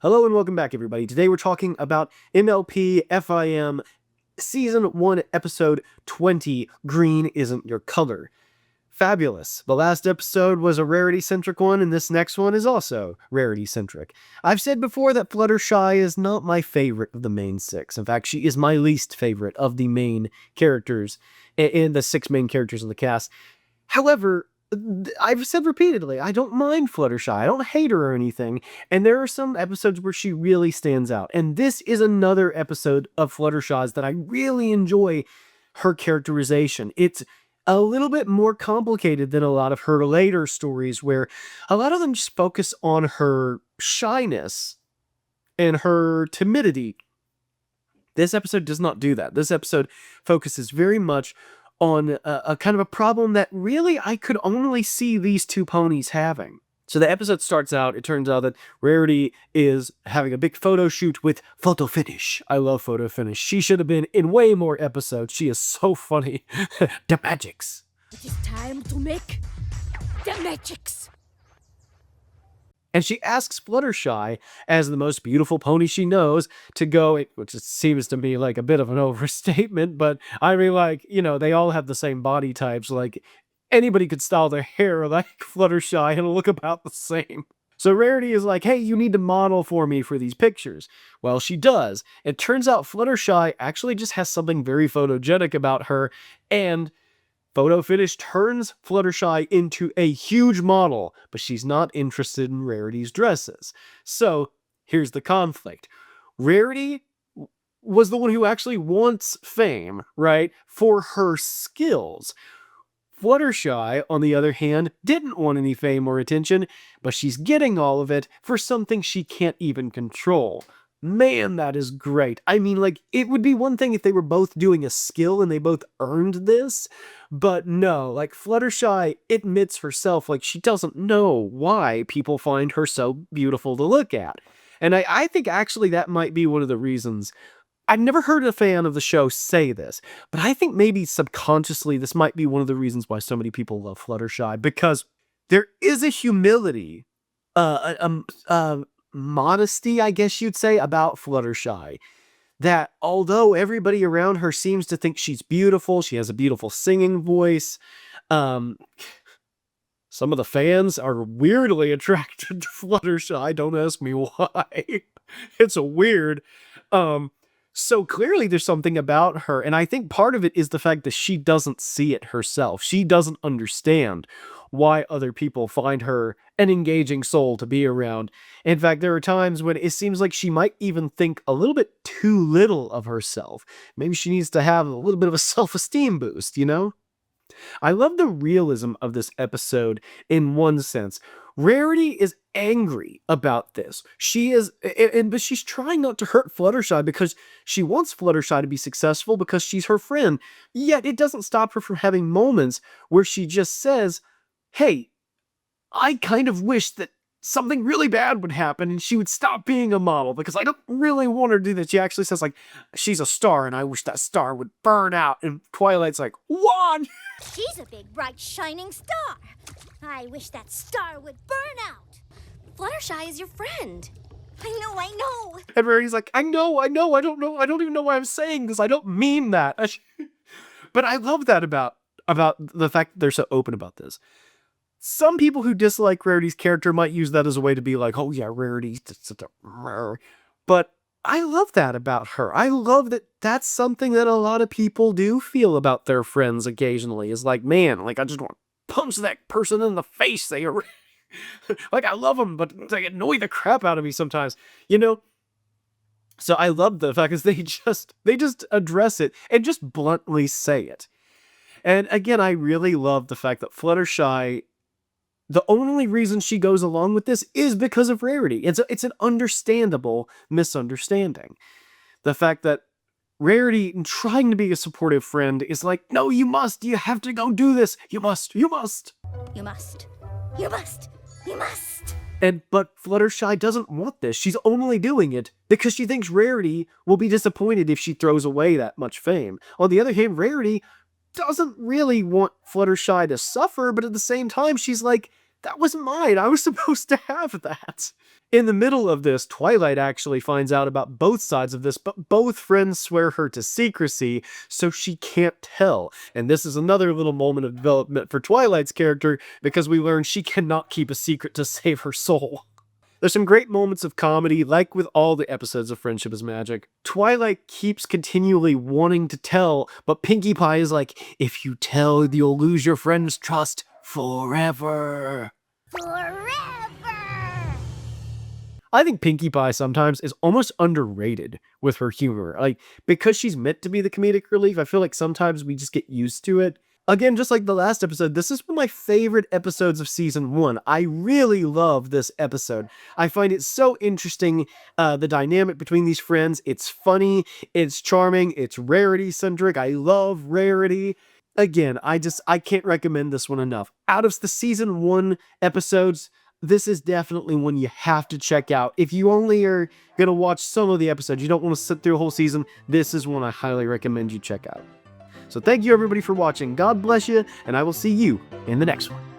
Hello and welcome back, everybody. Today we're talking about MLP FIM Season 1, Episode 20, Green Isn't Your Color. Fabulous. The last episode was a Rarity-centric one, and this next one is also Rarity-centric. I've said before that Fluttershy is not my favorite of the main six. In fact, she is my least favorite of the main characters, in the six main characters in the cast. However, I've said repeatedly, I don't mind Fluttershy. I don't hate her or anything. And there are some episodes where she really stands out. And this is another episode of Fluttershy's that I really enjoy her characterization. It's a little bit more complicated than a lot of her later stories, where a lot of them just focus on her shyness and her timidity. This episode does not do that. This episode focuses very much on a kind of a problem that really I could only see these two ponies having. So the episode starts out, it turns out that Rarity is having a big photo shoot with Photo Finish. I love Photo Finish. She should have been in way more episodes. She is so funny. The magics. It is time to make the magics. And she asks Fluttershy, as the most beautiful pony she knows, to go, which seems to me like a bit of an overstatement, but I mean, like, you know, they all have the same body types. Like, anybody could style their hair like Fluttershy and look about the same. So Rarity is like, hey, you need to model for me for these pictures. Well, she does. It turns out Fluttershy actually just has something very photogenic about her, and Photo Finish turns Fluttershy into a huge model, but she's not interested in Rarity's dresses. So, here's the conflict. Rarity was the one who actually wants fame, right, for her skills. Fluttershy, on the other hand, didn't want any fame or attention, but she's getting all of it for something she can't even control. Man, that is great. I mean, like, it would be one thing if they were both doing a skill and they both earned this, but no, like, Fluttershy admits herself, like, she doesn't know why people find her so beautiful to look at. And I think actually that might be one of the reasons. I've never heard a fan of the show say this, but I think maybe subconsciously this might be one of the reasons why so many people love Fluttershy, because there is a humility, modesty, I guess you'd say, about Fluttershy, that although everybody around her seems to think she's beautiful, she has a beautiful singing voice, some of the fans are weirdly attracted to Fluttershy. Don't ask me why. It's a weird. So clearly there's something about her, and I think part of it is the fact that she doesn't see it herself. She doesn't understand why other people find her an engaging soul to be around. In fact, there are times when it seems like she might even think a little bit too little of herself. Maybe she needs to have a little bit of a self-esteem boost, you know? I love the realism of this episode in one sense. Rarity is angry about this. She is, but she's trying not to hurt Fluttershy because she wants Fluttershy to be successful because she's her friend. Yet it doesn't stop her from having moments where she just says, hey, I kind of wish that something really bad would happen and she would stop being a model because I don't really want her to do that. She actually says, like, she's a star and I wish that star would burn out. And Twilight's like, what? She's a big, bright, shining star. I wish that star would burn out. Fluttershy is your friend. I know. And Rarity's like, I know, I don't know. I don't even know why I'm saying this. I don't mean that. But I love that about the fact that they're so open about this. Some people who dislike Rarity's character might use that as a way to be like, oh yeah, Rarity. But I love that about her. I love that that's something that a lot of people do feel about their friends occasionally. Is like, man, like I just want to punch that person in the face. They are like, I love them, but they annoy the crap out of me sometimes, you know? So I love the fact is they just address it and just bluntly say it. And again, I really love the fact that Fluttershy, the only reason she goes along with this is because of Rarity. It's an understandable misunderstanding. The fact that Rarity, trying to be a supportive friend, is like, no, you have to go do this. You must. But Fluttershy doesn't want this. She's only doing it because she thinks Rarity will be disappointed if she throws away that much fame. On the other hand, Rarity doesn't really want Fluttershy to suffer, but at the same time, she's like, That was mine. I was supposed to have that. In the middle of this, Twilight actually finds out about both sides of this, but both friends swear her to secrecy, so she can't tell. And this is another little moment of development for Twilight's character, because we learn she cannot keep a secret to save her soul. There's some great moments of comedy, like with all the episodes of Friendship is Magic. Twilight keeps continually wanting to tell, but Pinkie Pie is like, if you tell, you'll lose your friend's trust forever. Forever! I think Pinkie Pie sometimes is almost underrated with her humor. Like, because she's meant to be the comedic relief, I feel like sometimes we just get used to it. Again, just like the last episode, this is one of my favorite episodes of season 1. I really love this episode. I find it so interesting, the dynamic between these friends. It's funny, it's charming, it's Rarity-centric. I love Rarity. Again, I can't recommend this one enough. Out of the season 1 episodes, this is definitely one you have to check out. If you only are going to watch some of the episodes, you don't want to sit through a whole season, this is one I highly recommend you check out. So thank you everybody for watching. God bless you, and I will see you in the next one.